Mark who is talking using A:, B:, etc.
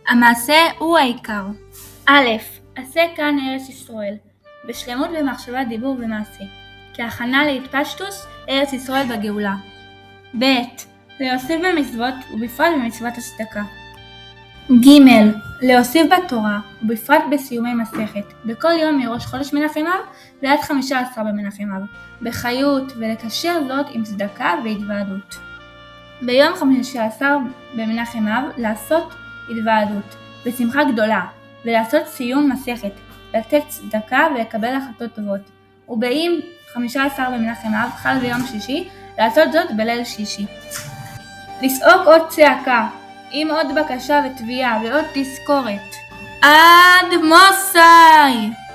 A: המעשה הוא העיקר. א', עשה כאן ארץ ישראל, בשלמות במחשבה, דיבור ומעשה, כהכנה להתפשטוס ארץ ישראל בגאולה. ב', להוסיף במצוות ובפרט במצוות הצדקה. ג', להוסיף בתורה ובפרט בסיומי מסכת, בכל יום מראש חודש מנחם אב ועד 15 במנחם אב, בחיות, ולקשר זאת עם צדקה והתוועדות. ביום 15 במנחם אב לעשות התוועדות בשמחה גדולה, ולעשות סיום מסכת, לתת צדקה ולקבל החלטות טובות. ובאים 15 במנחם אב חל ביום שישי, לעשות זאת בליל שישי. לסעוק עוד צעקה, עם עוד בקשה ותביעה ועוד תזכורת. עד מוסאי!